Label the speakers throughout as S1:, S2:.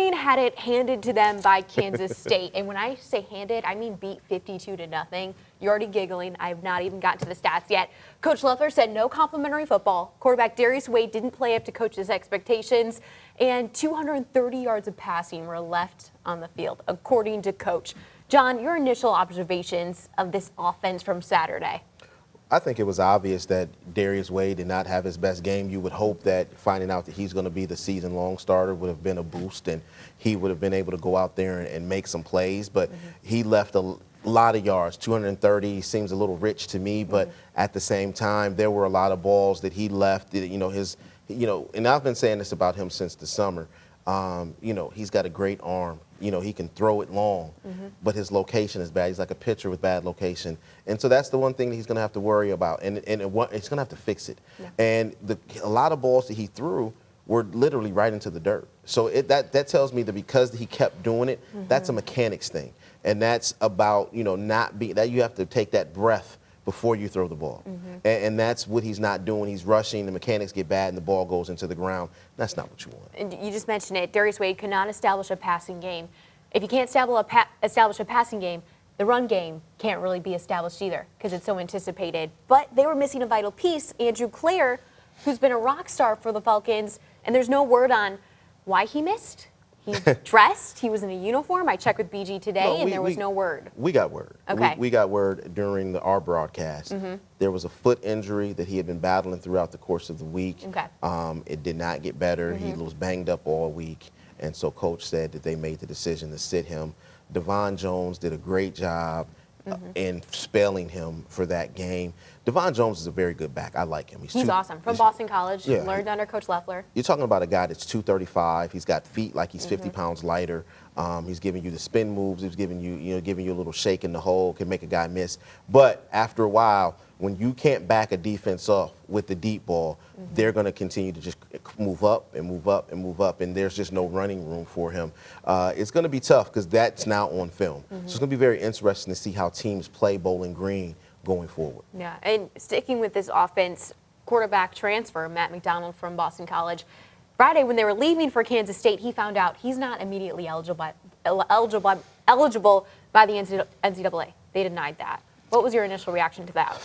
S1: Green had it handed to them by Kansas State. And when I say handed, I mean beat 52-0. You're already giggling. I have not even gotten to the stats yet. Coach Loeffler said no complimentary football. Quarterback Darius Wade didn't play up to coach's expectations. And 230 yards of passing were left on the field, according to Coach. John, your initial observations of this offense from Saturday.
S2: I think it was obvious that Darius Wade did not have his best game. You would hope that finding out that he's going to be the season-long starter would have been a boost, and he would have been able to go out there and make some plays. But he left a lot of yards. 230 seems a little rich to me, but at the same time, there were a lot of balls that he left. And I've been saying this about him since the summer. He's got a great arm. He can throw it long, but his location is bad. He's like a pitcher with bad location. And so that's the one thing that he's going to have to worry about, and he's going to have to fix it. Yeah. And a lot of balls that he threw were literally right into the dirt. So that tells me that because he kept doing it, that's a mechanics thing. And that's about, not being, that you have to take that breath before you throw the ball. And that's what he's not doing. He's rushing, the mechanics get bad, and the ball goes into the ground. That's not what you want.
S1: And you just mentioned it. Darius Wade could not establish a passing game. If you can't establish a passing game, the run game can't really be established either because it's so anticipated. But they were missing a vital piece, Andrew Clare, who's been a rock star for the Falcons, and there's no word on why he missed. He dressed. He was in a uniform. I checked with BG today, and there was no word.
S2: We got word.
S1: Okay.
S2: We got word during our broadcast. There was a foot injury that he had been battling throughout the course of the week.
S1: Okay.
S2: It did not get better. He was banged up all week, and so Coach said that they made the decision to sit him. Devon Jones did a great job in spelling him for that game. Devon Jones is a very good back. I like him.
S1: He's awesome. From Boston College, learned under Coach Loeffler.
S2: You're talking about a guy that's 235. He's got feet like he's 50 pounds lighter. He's giving you the spin moves. He's giving you, giving you a little shake in the hole, can make a guy miss. But after a while, when you can't back a defense off with the deep ball, they're going to continue to just move up and move up and move up, and there's just no running room for him. It's going to be tough because that's now on film. So it's going to be very interesting to see how teams play Bowling Green going forward.
S1: Yeah, and sticking with this offense, quarterback transfer, Matt McDonald from Boston College. Friday, when they were leaving for Kansas State, he found out he's not immediately eligible by the NCAA. They denied that. What was your initial reaction to that?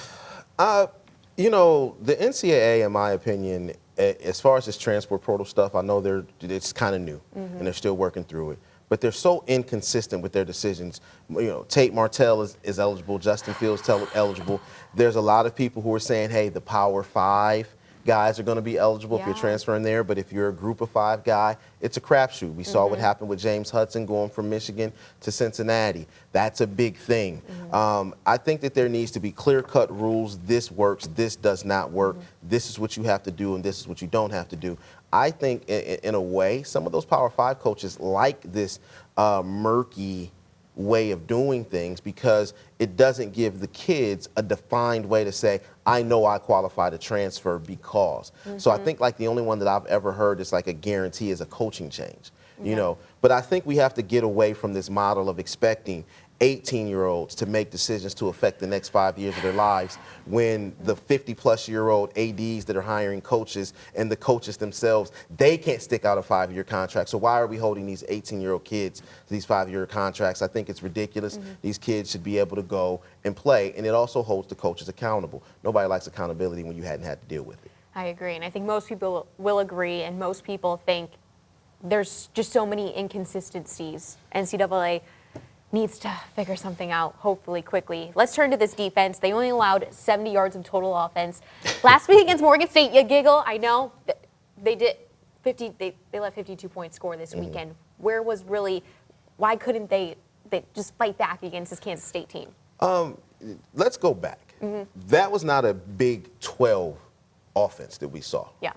S2: The NCAA, in my opinion, as far as this transport portal stuff, I know it's kind of new, and they're still working through it. But they're so inconsistent with their decisions. Tate Martell is eligible. Justin Fields eligible. There's a lot of people who are saying, hey, the Power 5 guys are going to be eligible if you're transferring there. But if you're a Group of 5 guy, it's a crapshoot. We saw what happened with James Hudson going from Michigan to Cincinnati. That's a big thing. I think that there needs to be clear-cut rules. This works. This does not work. This is what you have to do, and this is what you don't have to do. I think, in a way, some of those Power 5 coaches like this murky way of doing things because it doesn't give the kids a defined way to say, I know I qualify to transfer because. So I think like the only one that I've ever heard is like a guarantee is a coaching change, But I think we have to get away from this model of expecting 18-year-olds to make decisions to affect the next 5 years of their lives when the 50-plus-year-old ADs that are hiring coaches and the coaches themselves, they can't stick out a 5-year contract. So why are we holding these 18-year-old kids to these 5-year contracts? I think it's ridiculous. These kids should be able to go and play, and it also holds the coaches accountable. Nobody likes accountability when you hadn't had to deal with it.
S1: I agree, and I think most people will agree, and most people think there's just so many inconsistencies. NCAA needs to figure something out, hopefully quickly. Let's turn to this defense. They only allowed 70 yards of total offense. Last week against Morgan State, you giggle. I know they did 50. They let 52 points score this weekend. Why couldn't they just fight back against this Kansas State team?
S2: Let's go back. That was not a Big 12 offense that we saw.
S1: Yeah.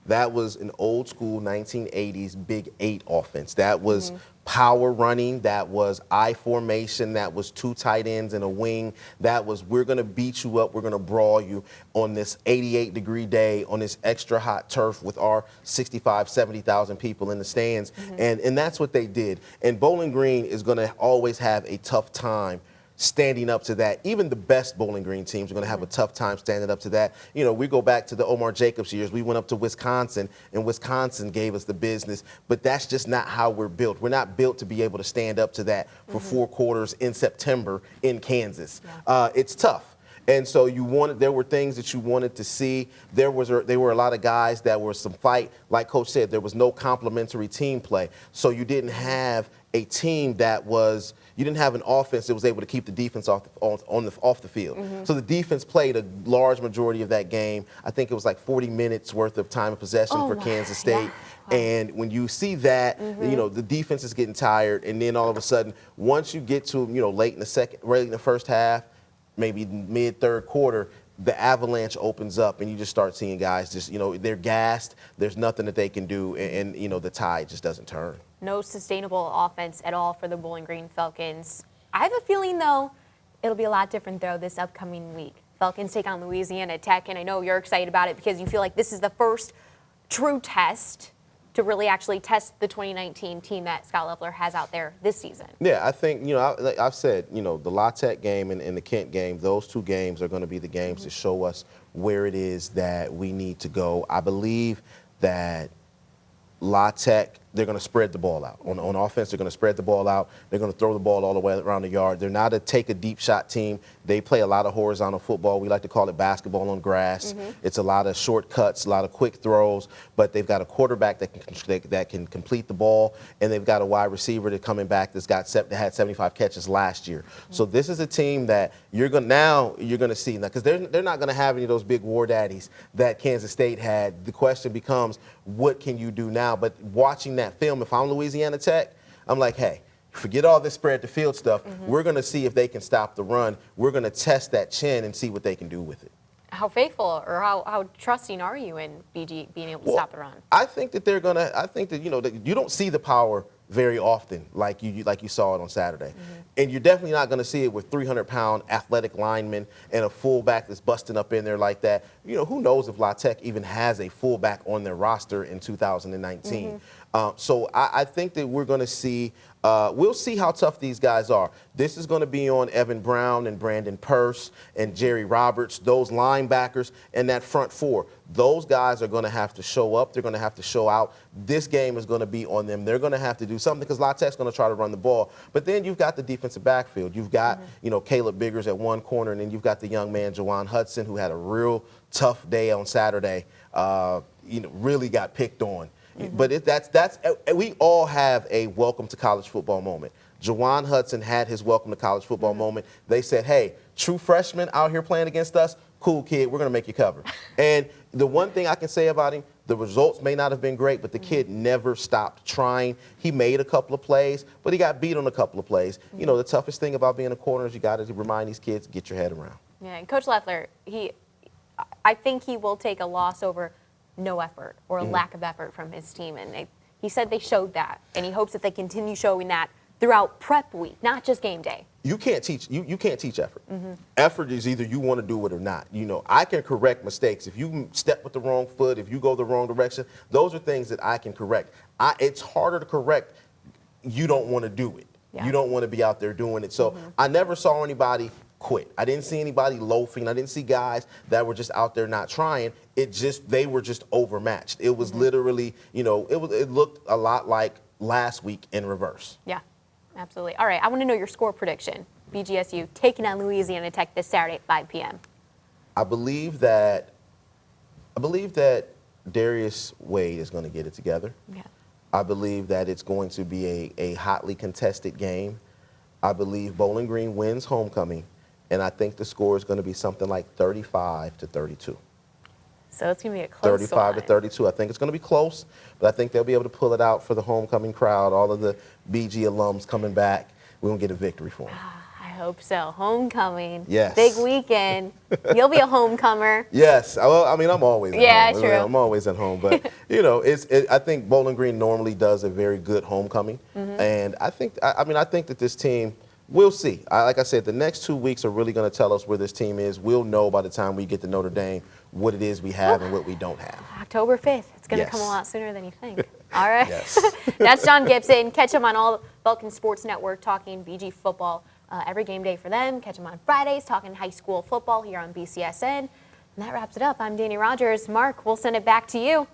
S2: That was an old school 1980s Big 8 offense. That was power running. That was I formation. That was 2 tight ends and a wing. That was we're going to beat you up. We're going to brawl you on this 88-degree day on this extra hot turf with our 65, 70,000 people in the stands. And that's what they did. And Bowling Green is going to always have a tough time standing up to that. Even the best Bowling Green teams are going to have a tough time standing up to that. You know, we go back to the Omar Jacobs years. We went up to Wisconsin, and Wisconsin gave us the business. But that's just not how we're built. We're not built to be able to stand up to that for 4 quarters in September in Kansas. It's tough. And so there were things that you wanted to see. There were a lot of guys that were some fight. Like Coach said, there was no complementary team play. So you didn't have a team you didn't have an offense that was able to keep the defense off the field. So the defense played a large majority of that game. I think it was like 40 minutes worth of time of possession for Kansas State. Yeah. And when you see that, you know, the defense is getting tired. And then all of a sudden, once you get to, you know, late in the first half, maybe mid-third quarter, the avalanche opens up and you just start seeing guys just, you know, they're gassed. There's nothing that they can do. And you know, the tide just doesn't turn.
S1: No sustainable offense at all for the Bowling Green Falcons. I have a feeling, though, it'll be a lot different, though, this upcoming week. Falcons take on Louisiana Tech, and I know you're excited about it because you feel like this is the first true test to really actually test the 2019 team that Scott Loeffler has out there this season. Yeah,
S2: I think, you know, I've said, you know, the La Tech game and the Kent game, those 2 games are going to be the games to show us where it is that we need to go. I believe that La Tech, they're going to spread the ball out. On offense, they're going to spread the ball out. They're going to throw the ball all the way around the yard. They're not a take a deep shot team. They play a lot of horizontal football. We like to call it basketball on grass. It's a lot of shortcuts, a lot of quick throws, but they've got a quarterback that can complete the ball, and they've got a wide receiver that's coming back that had 75 catches last year. So this is a team that you're going to see now, because they're not going to have any of those big war daddies that Kansas State had. The question becomes, what can you do now? But watching that film, if I'm Louisiana Tech, I'm like, hey, forget all this spread the field stuff. We're going to see if they can stop the run. We're going to test that chin and see what they can do with it.
S1: How faithful or how trusting are you in BG being able to stop the run?
S2: I think that you know, that you don't see the power very often like you saw it on Saturday. And you're definitely not going to see it with 300-pound athletic linemen and a fullback that's busting up in there like that. You know, who knows if La Tech even has a fullback on their roster in 2019. So I think that we're going to see, we'll see how tough these guys are. This is going to be on Evan Brown and Brandon Purse and Jerry Roberts, those linebackers, and that front 4. Those guys are going to have to show up. They're going to have to show out. This game is going to be on them. They're going to have to do something because La Tech's going to try to run the ball. But then you've got the defensive backfield. You've got, you know, Caleb Biggers at one corner, and then you've got the young man, Jawan Hudson, who had a real tough day on Saturday, you know, really got picked on. But we all have a welcome to college football moment. Jawan Hudson had his welcome to college football moment. They said, hey, true freshman out here playing against us, cool kid, we're going to make you cover. And the one thing I can say about him, the results may not have been great, but the kid never stopped trying. He made a couple of plays, but he got beat on a couple of plays. You know, the toughest thing about being a corner is you got to remind these kids, get your head around.
S1: Yeah, and Coach Loeffler, I think he will take a loss over no effort or a lack of effort from his team. And he said they showed that, and he hopes that they continue showing that throughout prep week, not just game day.
S2: You can't teach effort. Effort is either you want to do it or not. You know, I can correct mistakes. If you step with the wrong foot, if you go the wrong direction, those are things that I can correct. It's harder to correct. You don't want to do it. Yeah. You don't want to be out there doing it. So I never saw anybody quit. I didn't see anybody loafing. I didn't see guys that were just out there not trying. They were just overmatched. It was literally, you know, it looked a lot like last week in reverse.
S1: Yeah, absolutely. All right, I want to know your score prediction. BGSU taking on Louisiana Tech this Saturday at 5 p.m.
S2: I believe that Darius Wade is going to get it together. Yeah. I believe that it's going to be a hotly contested game. I believe Bowling Green wins homecoming, and I think the score is going to be something like 35-32.
S1: So it's going to be a close
S2: 35-32. I think it's going to be close, but I think they'll be able to pull it out for the homecoming crowd, all of the BG alums coming back. We're going to get a victory for them.
S1: I hope so. Homecoming.
S2: Yes.
S1: Big weekend. You'll be a homecomer.
S2: Yes. Well, I mean, I'm always at home.
S1: Yeah, true.
S2: I'm always at home. But, you know, I think Bowling Green normally does a very good homecoming. And I think that this team, we'll see. Like I said, the next 2 weeks are really going to tell us where this team is. We'll know by the time we get to Notre Dame what it is we have and what we don't have.
S1: October 5th. It's going to come a lot sooner than you think. All right.
S2: Yes.
S1: That's John Gibson. Catch him on all Falcons Sports Network talking BG football every game day for them. Catch them on Fridays, talking high school football here on BCSN. And that wraps it up. I'm Dannie Rogers. Mark, we'll send it back to you.